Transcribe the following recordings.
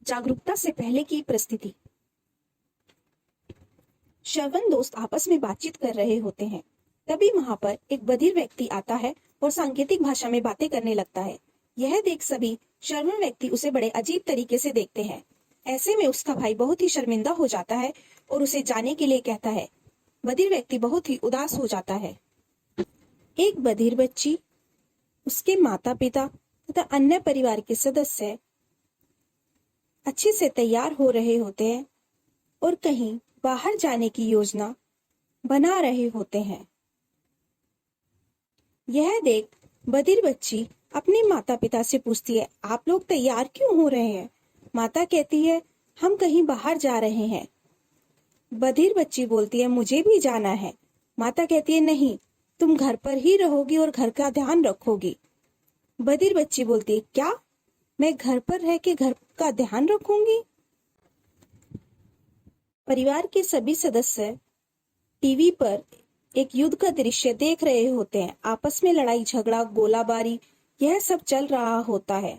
जागरूकता से पहले की परिस्थिति। श्रवण दोस्त आपस में बातचीत कर रहे होते हैं। तभी वहां पर एक बधिर व्यक्ति आता है और सांकेतिक भाषा में बातें करने लगता है। यह देख सभी श्रवण व्यक्ति उसे बड़े अजीब तरीके से देखते हैं। ऐसे में उसका भाई बहुत ही शर्मिंदा हो जाता है और उसे जाने के लिए कहता है। बधिर व्यक्ति बहुत ही उदास हो जाता है। एक बधिर बच्ची, उसके माता पिता तथा अन्य परिवार के सदस्य अच्छे से तैयार हो रहे होते हैं और कहीं बाहर जाने की योजना बना रहे होते हैं। यह देख बधिर बच्ची अपने माता पिता से पूछती है, आप लोग तैयार क्यों हो रहे हैं? माता कहती है, हम कहीं बाहर जा रहे हैं। बधिर बच्ची बोलती है, मुझे भी जाना है। माता कहती है, नहीं, तुम घर पर ही रहोगी और घर का ध्यान रखोगी। बधिर बच्ची बोलती है, क्या मैं घर पर रह के घर का ध्यान रखूंगी? परिवार के सभी सदस्य टीवी पर एक युद्ध का दृश्य देख रहे होते हैं। आपस में लड़ाई झगड़ा, गोलाबारी, यह सब चल रहा होता है।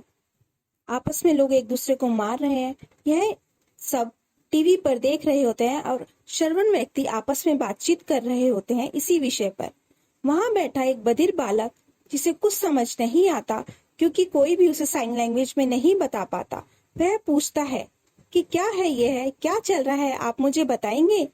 आपस में लोग एक दूसरे को मार रहे हैं। यह सब टीवी पर देख रहे होते हैं और श्रवण व्यक्ति आपस में बातचीत कर रहे होते हैं इसी विषय पर। वहां बैठा एक बधिर बालक, जिसे कुछ समझ नहीं आता क्योंकि कोई भी उसे साइन लैंग्वेज में नहीं बता पाता, वह पूछता है कि क्या है यह, क्या चल रहा है, आप मुझे बताएंगे?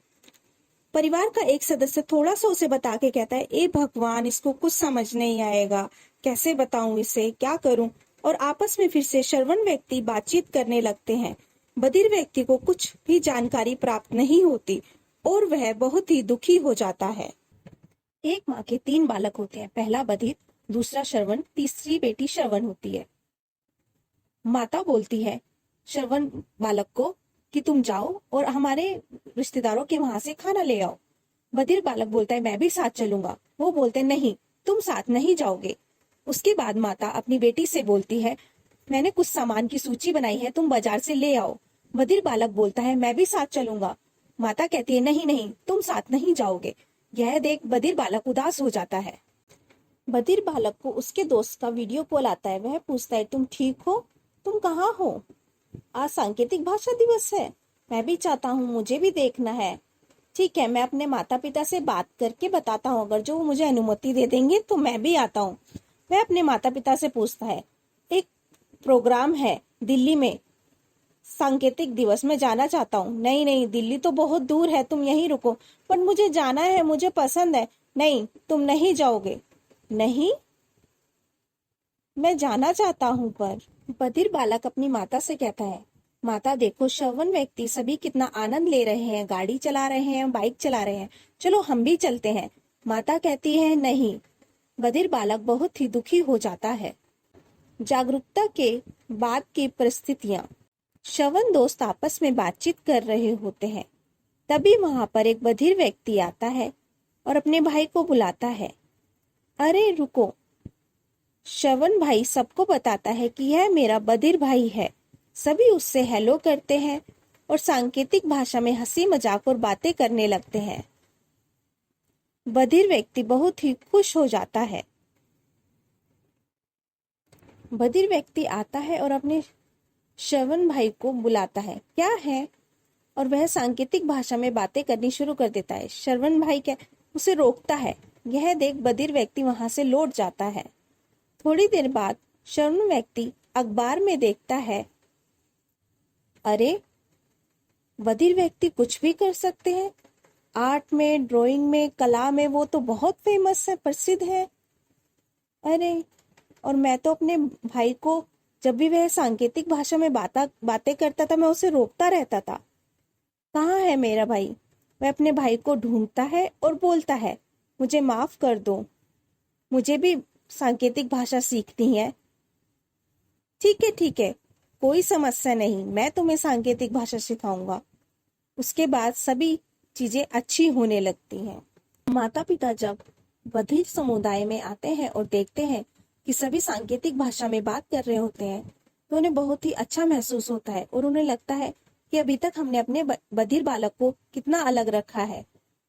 परिवार का एक सदस्य थोड़ा सा उसे बता के कहता है, ए भगवान, इसको कुछ समझ नहीं आएगा, कैसे बताऊं इसे, क्या करूं? और आपस में फिर से श्रवण व्यक्ति बातचीत करने लगते हैं। बधिर व्यक्ति को कुछ भी जानकारी प्राप्त नहीं होती और वह बहुत ही दुखी हो जाता है। एक माँ के 3 बालक होते हैं, पहला बधिर, दूसरा श्रवण, तीसरी बेटी श्रवण होती है। माता बोलती है श्रवण बालक को कि तुम जाओ और हमारे रिश्तेदारों के वहां से खाना ले आओ। बधिर बालक बोलता है, मैं भी साथ चलूंगा। वो बोलते हैं, नहीं, तुम साथ नहीं जाओगे। उसके बाद माता अपनी बेटी से बोलती है, मैंने कुछ सामान की सूची बनाई है, तुम बाजार से ले आओ। बधिर बालक बोलता है, मैं भी साथ चलूंगा। माता कहती है, नहीं नहीं, तुम साथ नहीं जाओगे। यह देख बधिर बालक उदास हो जाता है। बधिर बालक को उसके दोस्त का वीडियो कॉल आता है। वह पूछता है, तुम ठीक हो? तुम कहाँ हो? आज सांकेतिक भाषा दिवस है। मैं भी चाहता हूँ, मुझे भी देखना है। ठीक है, मैं अपने माता पिता से बात करके बताता हूँ, अगर जो मुझे अनुमति दे देंगे तो मैं भी आता हूँ। वह अपने माता पिता से पूछता है, एक प्रोग्राम है दिल्ली में, सांकेतिक दिवस में जाना चाहता हूँ। नहीं नहीं, दिल्ली तो बहुत दूर है, तुम यहीं रुको। पर मुझे जाना है, मुझे पसंद है। नहीं, तुम नहीं जाओगे। नहीं, मैं जाना चाहता हूँ। पर बधिर बालक अपनी माता से कहता है, माता देखो, श्रवण व्यक्ति सभी कितना आनंद ले रहे हैं, गाड़ी चला रहे हैं, बाइक चला रहे हैं, चलो हम भी चलते हैं। माता कहती है, नहीं। बधिर बालक बहुत ही दुखी हो जाता है। जागरूकता के बाद की परिस्थितियां। श्रवण दोस्त आपस में बातचीत कर रहे होते हैं। तभी वहां पर एक बधिर व्यक्ति आता है और अपने भाई को बुलाता है। अरे रुको, श्रवण भाई सबको बताता है कि यह मेरा बधिर भाई है। सभी उससे हेलो करते हैं और सांकेतिक भाषा में हंसी मजाक और बातें करने लगते हैं। बधिर व्यक्ति बहुत ही खुश हो जाता है। बधिर व्यक्ति आता है और अपने श्रवण भाई को बुलाता है, क्या है? और वह सांकेतिक भाषा में बातें करनी शुरू कर देता है। श्रवण भाई क्या उसे रोकता है। यह देख बधिर व्यक्ति वहां से लौट जाता है। थोड़ी देर बाद श्रवण व्यक्ति अखबार में देखता है, अरे, बधिर व्यक्ति कुछ भी कर सकते हैं। आर्ट में, ड्राइंग में, कला में वो तो बहुत फेमस है, प्रसिद्ध है। अरे, और मैं तो अपने भाई को जब भी वह सांकेतिक भाषा में बातें करता था, मैं उसे रोकता रहता था। कहाँ है मेरा भाई? वह अपने भाई को ढूंढता है और बोलता है, मुझे माफ कर दो, मुझे भी सांकेतिक भाषा सीखनी है। ठीक है, कोई समस्या नहीं, मैं तुम्हें सांकेतिक भाषा सिखाऊंगा। उसके बाद सभी चीजें अच्छी होने लगती हैं। माता पिता जब बधिर समुदाय में आते हैं और देखते हैं कि सभी सांकेतिक भाषा में बात कर रहे होते हैं, तो उन्हें बहुत ही अच्छा महसूस होता है और उन्हें लगता है कि अभी तक हमने अपने बधिर बालक को कितना अलग रखा है।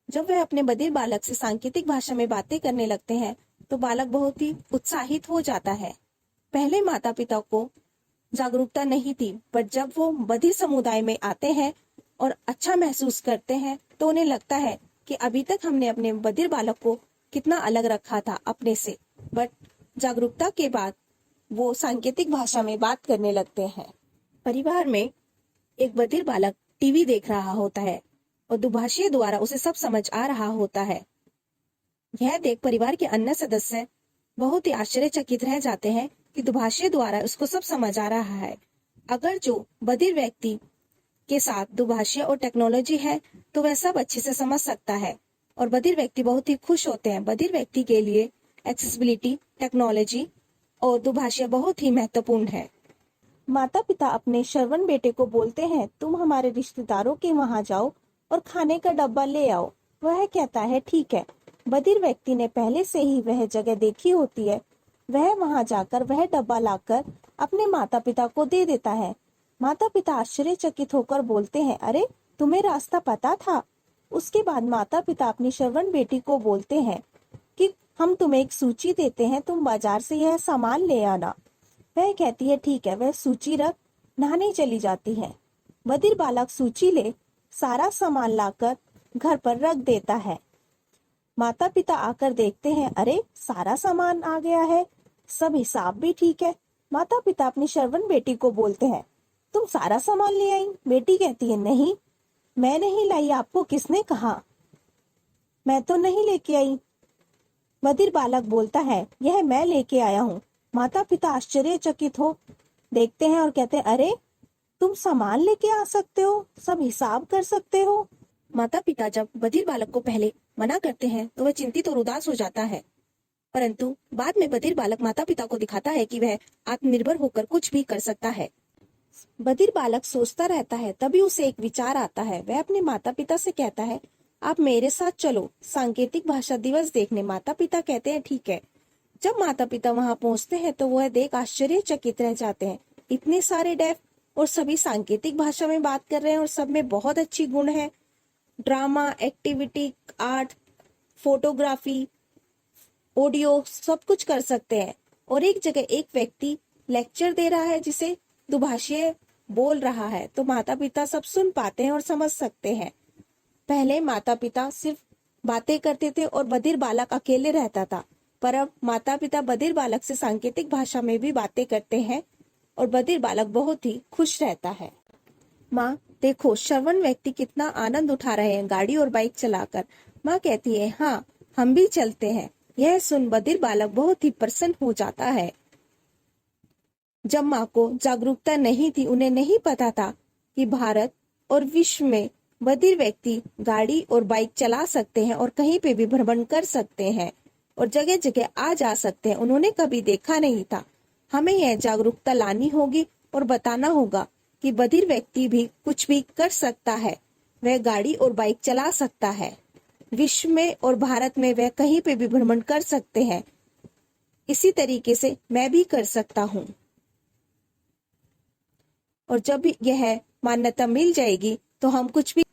जब वह अपने बधिर बालक से सांकेतिक भाषा में बातें करने लगते हैं तो बालक बहुत ही उत्साहित हो जाता है। पहले माता पिता को जागरूकता नहीं थी, बट जब वो बधिर समुदाय में आते हैं और अच्छा महसूस करते हैं तो उन्हें लगता है कि अभी तक हमने अपने बधिर बालक को कितना अलग रखा था अपने से। बट जागरूकता के बाद वो सांकेतिक भाषा में बात करने लगते हैं। परिवार में एक बधिर बालक टीवी देख रहा होता है और दुभाषी द्वारा उसे सब समझ आ रहा होता है। यह देख परिवार के अन्य सदस्य बहुत ही आश्चर्यचकित रह जाते हैं कि दुभाषी द्वारा उसको सब समझ आ रहा है। अगर जो बधिर व्यक्ति के साथ दुभाषी और टेक्नोलॉजी है तो वह सब अच्छे से समझ सकता है और बधिर व्यक्ति बहुत ही खुश होते हैं। बधिर व्यक्ति के लिए एक्सेसिबिलिटी, टेक्नोलॉजी और दुभाषिया बहुत ही महत्वपूर्ण है। माता पिता अपने श्रवण बेटे को बोलते हैं, तुम हमारे रिश्तेदारों के वहां जाओ और खाने का डब्बा ले आओ। वह कहता है ठीक है। बधिर व्यक्ति ने पहले से ही वह जगह देखी होती है। वह वहां जाकर वह डब्बा लाकर अपने माता पिता को दे देता है। माता पिता आश्चर्यचकित होकर बोलते हैं, अरे तुम्हें रास्ता पता था? उसके बाद माता पिता अपनी श्रवण बेटी को बोलते हैं कि हम तुम्हें एक सूची देते हैं, तुम बाजार से यह सामान ले आना। वह कहती है ठीक है। वह सूची रख नहाने चली जाती है। बधिर बालक सूची ले सारा सामान लाकर घर पर रख देता है। माता पिता आकर देखते हैं, अरे सारा सामान आ गया है, सब हिसाब भी ठीक है। माता पिता अपनी श्रवण बेटी को बोलते हैं, तुम सारा सामान ले आई? बेटी कहती है नहीं, मैं नहीं लाई, आपको किसने कहा? मैं तो नहीं लेके आई। बधिर बालक बोलता है, यह मैं लेके आया हूँ। माता पिता आश्चर्यचकित हो देखते हैं और कहते हैं, अरे तुम सामान लेके आ सकते हो, सब हिसाब कर सकते हो। माता पिता जब बधिर बालक को पहले मना करते हैं तो वह चिंतित और उदास हो जाता है, परंतु बाद में बधिर बालक माता पिता को दिखाता है कि वह आत्मनिर्भर होकर कुछ भी कर सकता है। बधिर बालक सोचता रहता है, तभी उसे एक विचार आता है। वह अपने माता पिता से कहता है, आप मेरे साथ चलो सांकेतिक भाषा दिवस देखने। माता पिता कहते हैं ठीक है। जब माता पिता वहां पहुंचते हैं तो वह देख आश्चर्यचकित रह जाते हैं। इतने सारे डेफ और सभी सांकेतिक भाषा में बात कर रहे हैं और सब में बहुत अच्छी गुण है। Drama, activity, art, photography, audio सब कुछ कर सकते हैं। और एक जगह एक व्यक्ति लेक्चर दे रहा है जिसे दुभाषीय बोल रहा है, तो माता पिता सब सुन पाते हैं और समझ सकते हैं। पहले माता पिता सिर्फ बातें करते थे और बधिर बालक अकेले रहता था, पर अब माता पिता बधिर बालक से सांकेतिक भाषा में भी बातें करते हैं और बधिर बालक बहुत ही खुश रहता है। माँ देखो, श्रवण व्यक्ति कितना आनंद उठा रहे हैं गाड़ी और बाइक चलाकर। माँ कहती है, हाँ हम भी चलते हैं। यह सुन बधिर बालक बहुत ही प्रसन्न हो जाता है। जब माँ को जागरूकता नहीं थी, उन्हें नहीं पता था कि भारत और विश्व में बधिर व्यक्ति गाड़ी और बाइक चला सकते हैं और कहीं पे भी भ्रमण कर सकते हैं और जगह जगह आ जा सकते हैं। उन्होंने कभी देखा नहीं था। हमें यह जागरूकता लानी होगी और बताना होगा कि बधिर व्यक्ति भी कुछ भी कर सकता है। वह गाड़ी और बाइक चला सकता है। विश्व में और भारत में वह कहीं पे भी भ्रमण कर सकते हैं। इसी तरीके से मैं भी कर सकता हूँ। और जब यह मान्यता मिल जाएगी तो हम कुछ भी